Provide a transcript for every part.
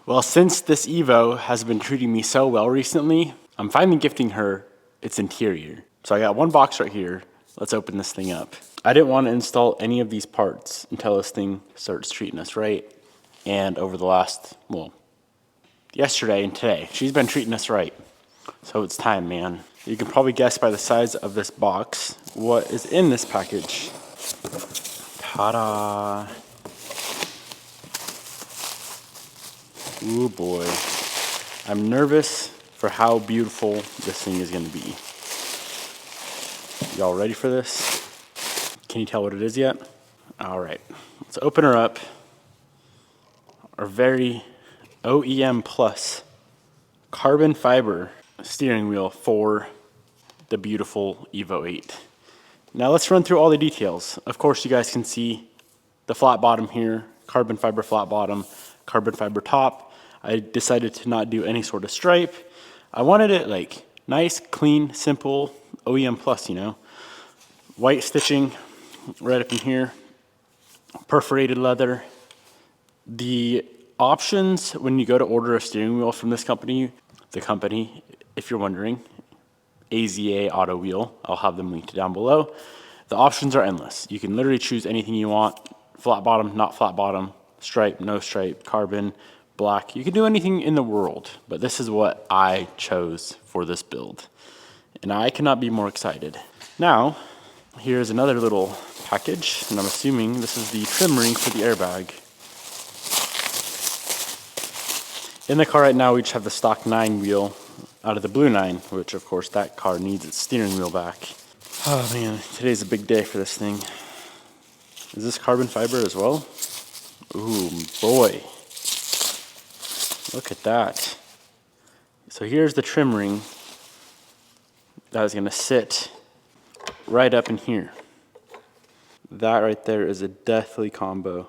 Well, since this Evo has been treating me so well recently, I'm finally gifting her its interior. So I got one box right here. Let's open this thing up. I didn't want to install any of these parts until this thing starts treating us right. And over the last, well, yesterday and today, she's been treating us right. So it's time, man. You can probably guess by the size of this box what is in this package. Ta-da! Ooh boy. I'm nervous for how beautiful this thing is gonna be. Y'all ready for this? Can you tell what it is yet? All right, let's open her up. Our very OEM Plus carbon fiber steering wheel for the beautiful Evo 8. Now let's run through all the details. Of course, you guys can see the flat bottom here, carbon fiber flat bottom, carbon fiber top. I decided to not do any sort of stripe. I wanted it like nice, clean, simple, OEM Plus, you know. White stitching right up in here, perforated leather. The options when you go to order a steering wheel from this company, the company, if you're wondering, AZA Auto Wheel, I'll have them linked down below. The options are endless. You can literally choose anything you want. Flat bottom, not flat bottom, stripe, no stripe, carbon, black. You can do anything in the world, but this is what I chose for this build. And I cannot be more excited. Now, here's another little package, and I'm assuming this is the trim ring for the airbag. In the car right now, we just have the stock 9 wheel out of the blue 9, which of course that car needs its steering wheel back. Oh man, today's a big day for this thing. Is this carbon fiber as well? Ooh, boy. Look at that. So here's the trim ring that is gonna sit right up in here. That right there is a deathly combo.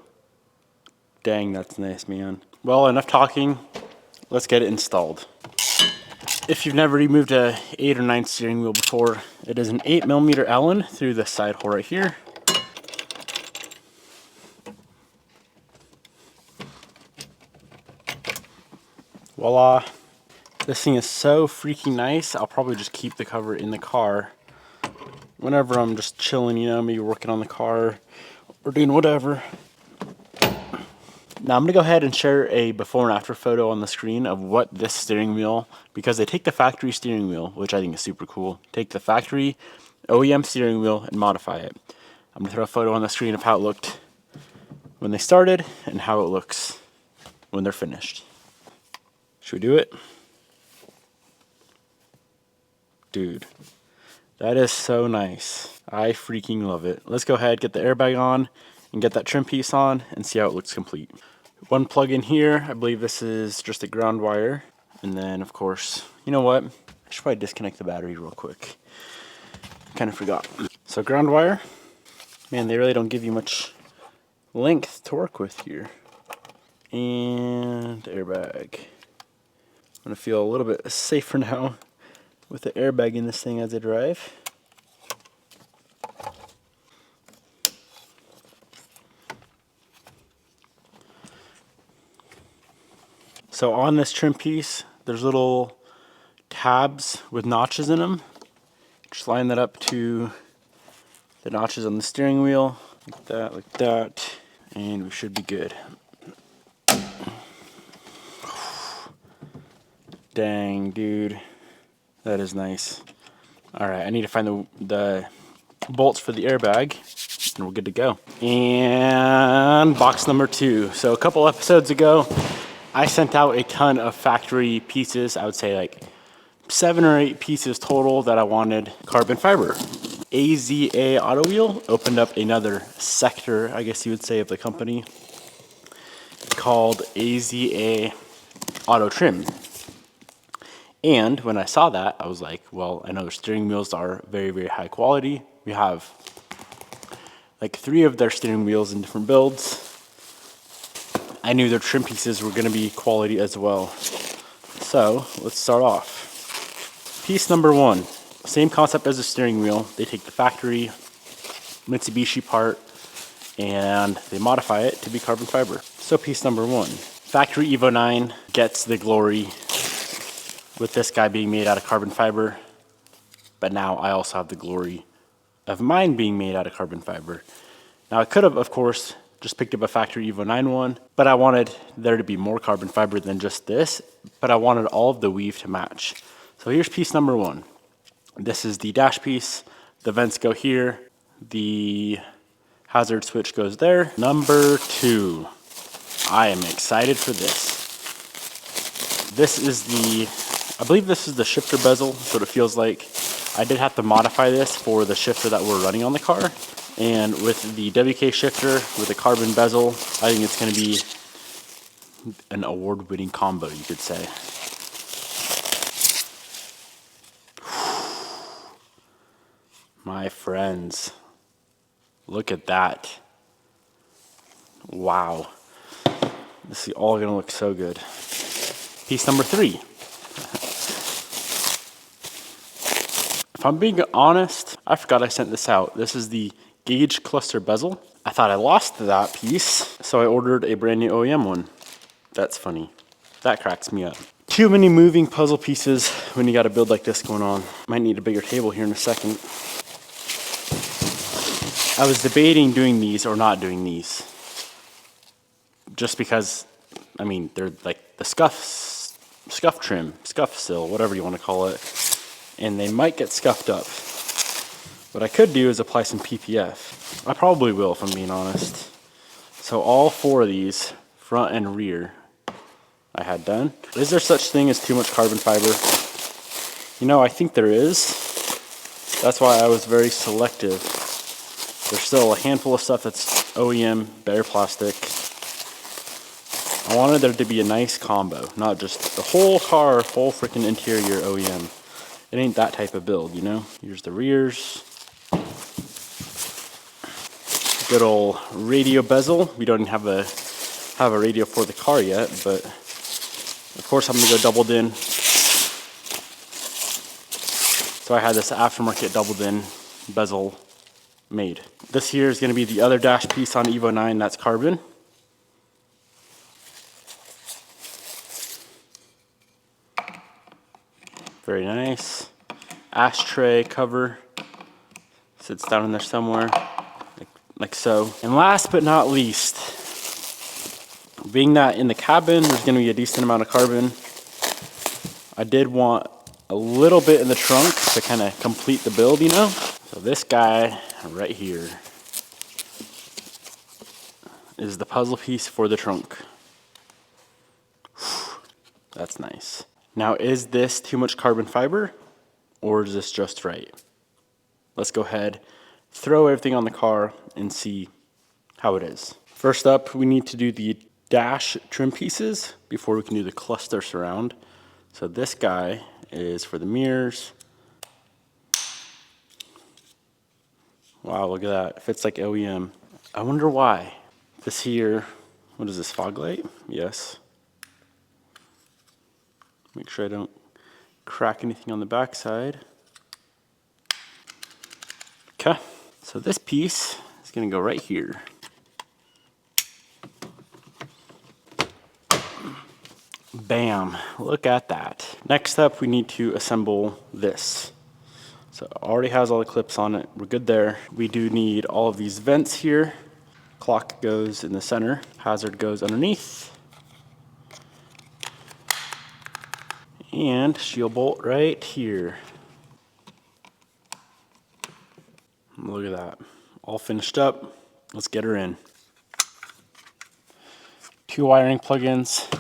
Dang, that's nice, man. Well, enough talking. Let's get it installed. If you've never removed a 8 or 9 steering wheel before, it is an 8mm Allen through the side hole right here. Voila. This thing is so freaking nice. I'll probably just keep the cover in the car whenever I'm just chilling, you know, maybe working on the car or doing whatever. Now I'm gonna go ahead and share a before and after photo on the screen of what this steering wheel, because they take the factory steering wheel, which I think is super cool, take the factory OEM steering wheel and modify it. I'm gonna throw a photo on the screen of how it looked when they started and how it looks when they're finished. Should we do it? Dude, that is so nice. I freaking love it. Let's go ahead, get the airbag on and get that trim piece on and see how it looks complete. One plug in here, I believe this is just a ground wire. And then of course, you know what? I should probably disconnect the battery real quick. Kind of forgot. So ground wire, man, they really don't give you much length to work with here. And airbag. I'm gonna feel a little bit safer now with the airbag in this thing as I drive. So on this trim piece, there's little tabs with notches in them. Just line that up to the notches on the steering wheel, like that, and we should be good. Dang, dude, that is nice. All right, I need to find the bolts for the airbag, and we're good to go. And box number 2. So a couple episodes ago, I sent out a ton of factory pieces. I would say like 7 or 8 pieces total that I wanted carbon fiber. AZA Auto Wheel opened up another sector, I guess you would say, of the company called AZA Auto Trim. And when I saw that, I was like, well, I know their steering wheels are very, very high quality. We have like 3 of their steering wheels in different builds. I knew their trim pieces were gonna be quality as well. So let's start off. Piece number 1, same concept as the steering wheel. They take the factory Mitsubishi part and they modify it to be carbon fiber. So piece number 1, Factory Evo 9 gets the glory with this guy being made out of carbon fiber, but now I also have the glory of mine being made out of carbon fiber. Now I could have, of course, just picked up a Factory Evo 9 one, but I wanted there to be more carbon fiber than just this, but I wanted all of the weave to match. So here's piece number 1. This is the dash piece. The vents go here. The hazard switch goes there. Number 2. I am excited for this. This is I believe this is the shifter bezel, so it feels like. I did have to modify this for the shifter that we're running on the car. And with the WK shifter, with the carbon bezel, I think it's gonna be an award-winning combo, you could say. My friends, look at that. Wow. This is all gonna look so good. Piece number 3. If I'm being honest, I forgot I sent this out. This is the gauge cluster bezel. I thought I lost that piece, so I ordered a brand new OEM one. That's funny. That cracks me up. Too many moving puzzle pieces when you got a build like this going on. Might need a bigger table here in a second. I was debating doing these or not doing these. Just because, I mean, they're like the scuff trim, scuff sill, whatever you want to call it. And they might get scuffed up. What I could do is apply some PPF. I probably will, if I'm being honest. So all 4 of these, front and rear, I had done. Is there such thing as too much carbon fiber? You know, I think there is. That's why I was very selective. There's still a handful of stuff that's OEM, bare plastic. I wanted there to be a nice combo, not just the whole car, full freaking interior OEM. It ain't that type of build, you know? Here's the rears. Good old radio bezel. We don't even have a radio for the car yet, but of course I'm gonna go doubled in. So I had this aftermarket doubled in bezel made. This here is gonna be the other dash piece on Evo 9, that's carbon. Very nice. Ashtray cover. Sits down in there somewhere, like so. And last but not least, being that in the cabin there's gonna be a decent amount of carbon, I did want a little bit in the trunk to kind of complete the build, you know? So this guy right here is the puzzle piece for the trunk. That's nice. Now, is this too much carbon fiber, or is this just right? Let's go ahead, throw everything on the car, and see how it is. First up, we need to do the dash trim pieces before we can do the cluster surround. So this guy is for the mirrors. Wow, look at that. It fits like OEM. I wonder why. This here, what is this, fog light? Yes. Make sure I don't crack anything on the backside. Okay, so this piece is gonna go right here. Bam, look at that. Next up, we need to assemble this. So it already has all the clips on it, we're good there. We do need all of these vents here. Clock goes in the center, hazard goes underneath. And shield bolt right here. Look at that, all finished up. Let's get her in. 2 wiring plugins.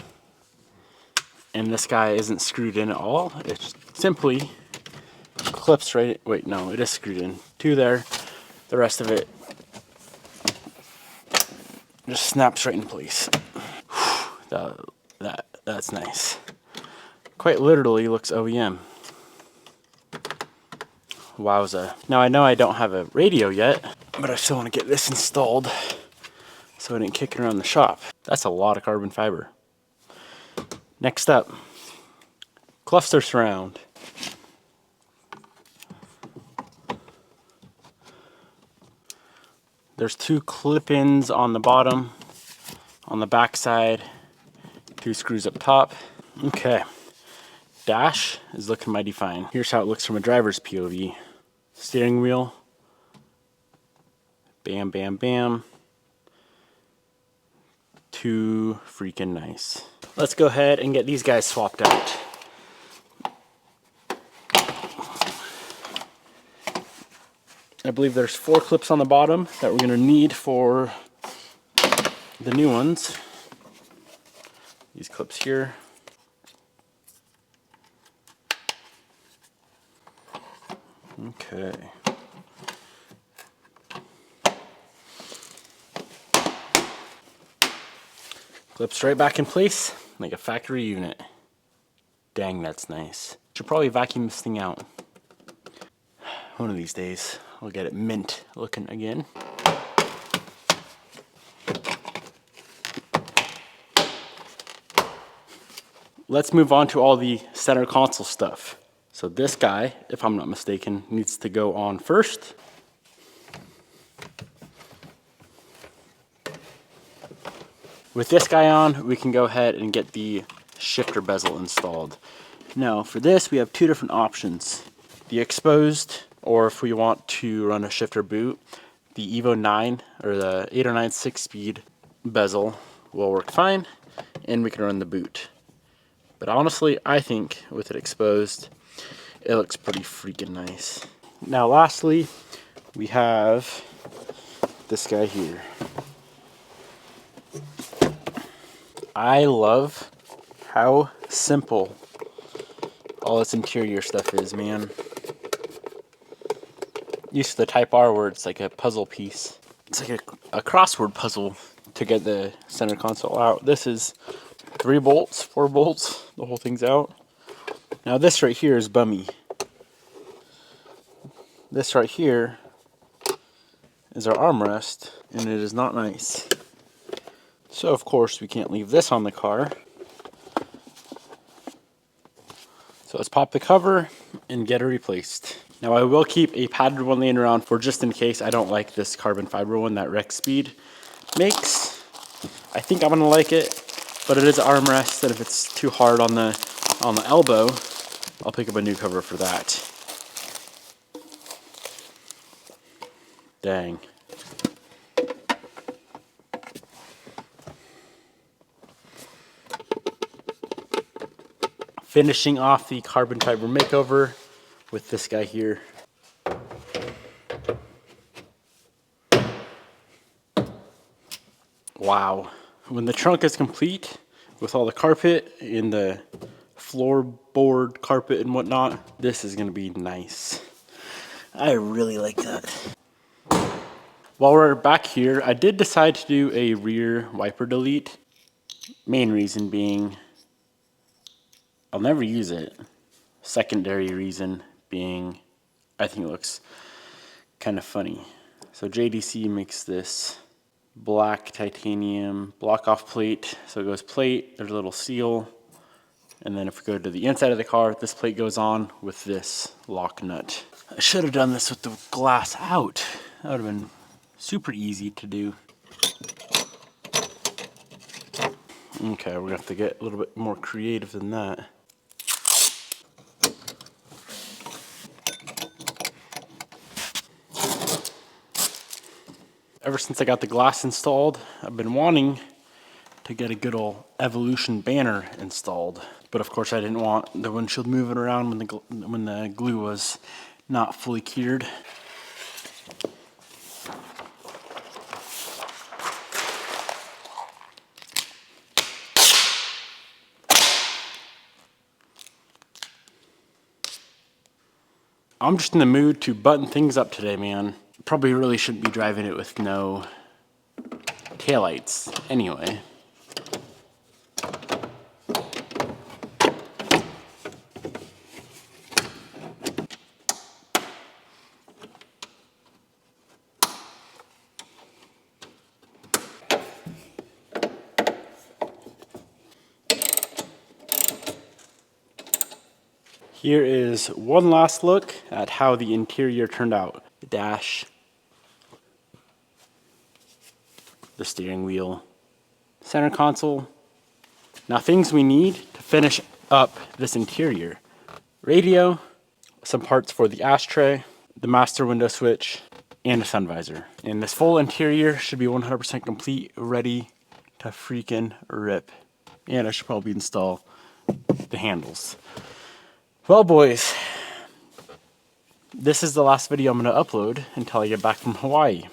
And this guy isn't screwed in at all. It simply clips right, wait, no, it is screwed in. 2 there, the rest of it just snaps right into place. That's nice. Quite literally looks OEM. Wowza. Now I know I don't have a radio yet, but I still want to get this installed so I didn't kick it around the shop. That's a lot of carbon fiber. Next up, cluster surround. There's 2 clip-ins on the bottom, on the back side, 2 screws up top. Okay, dash is looking mighty fine. Here's how it looks from a driver's POV. Steering wheel, bam, bam, bam. Too freaking nice. Let's go ahead and get these guys swapped out. I believe there's 4 clips on the bottom that we're gonna need for the new ones. These clips here. Okay. Clips right back in place like a factory unit. Dang, that's nice. Should probably vacuum this thing out. One of these days, I'll get it mint looking again. Let's move on to all the center console stuff. So this guy, if I'm not mistaken, needs to go on first. With this guy on, we can go ahead and get the shifter bezel installed. Now for this, we have 2 different options. The exposed, or if we want to run a shifter boot, the Evo 9 or the 809 6-speed bezel will work fine, and we can run the boot. But honestly, I think with it exposed, it looks pretty freaking nice. Now lastly, we have this guy here. I love how simple all this interior stuff is, man. Used to the Type R where it's like a puzzle piece. It's like a crossword puzzle to get the center console out. This is 3 bolts, 4 bolts, the whole thing's out. Now this right here is bummy. This right here is our armrest, and it is not nice. So of course we can't leave this on the car. So let's pop the cover and get it replaced. Now I will keep a padded one laying around for just in case I don't like this carbon fiber one that Rex Speed makes. I think I'm gonna like it, but it is an armrest, and if it's too hard on the elbow, I'll pick up a new cover for that. Dang. Finishing off the carbon fiber makeover with this guy here. Wow. When the trunk is complete with all the carpet and the floorboard carpet and whatnot, this is gonna be nice. I really like that. While we're back here, I did decide to do a rear wiper delete. Main reason being, I'll never use it. Secondary reason being, I think it looks kind of funny. So JDC makes this black titanium block off plate. So it goes plate, there's a little seal. And then if we go to the inside of the car, this plate goes on with this lock nut. I should have done this with the glass out. That would have been super easy to do. Okay, we're gonna have to get a little bit more creative than that. Ever since I got the glass installed, I've been wanting to get a good old Evolution banner installed. But of course I didn't want the windshield moving around when the glue was not fully cured. I'm just in the mood to button things up today, man. Probably really shouldn't be driving it with no taillights anyway. Here is one last look at how the interior turned out. The dash, the steering wheel, center console, Now things we need to finish up this interior. Radio, some parts for the ashtray, the master window switch, and a sun visor. And this full interior should be 100% complete, ready to freaking rip. And I should probably install the handles. Well, boys, this is the last video I'm going to upload until I get back from Hawaii.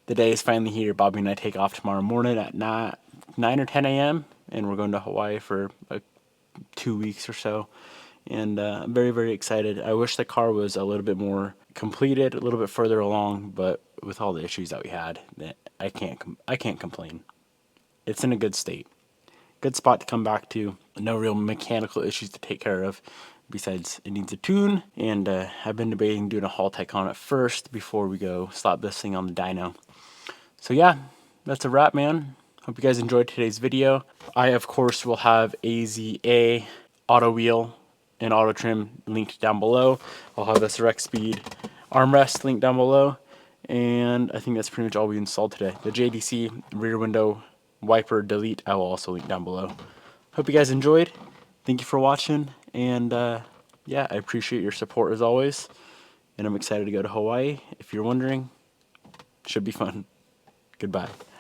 The day is finally here. Bobby and I take off tomorrow morning at 9 or 10 a.m. and we're going to Hawaii for 2 weeks or so. And I'm very, very excited. I wish the car was a little bit more completed, a little bit further along, but with all the issues that we had, I can't complain. It's in a good state. Good spot to come back to. No real mechanical issues to take care of. Besides, it needs a tune, and I've been debating doing a haul tech on it first before we go slap this thing on the dyno. So yeah, that's a wrap, man. Hope you guys enjoyed today's video. I, of course, will have AZA auto wheel and auto trim linked down below. I'll have this Rex Speed armrest linked down below. And I think that's pretty much all we installed today. The JDC rear window wiper delete I will also link down below. Hope you guys enjoyed. Thank you for watching. And yeah, I appreciate your support as always. And I'm excited to go to Hawaii. If you're wondering, should be fun. Goodbye.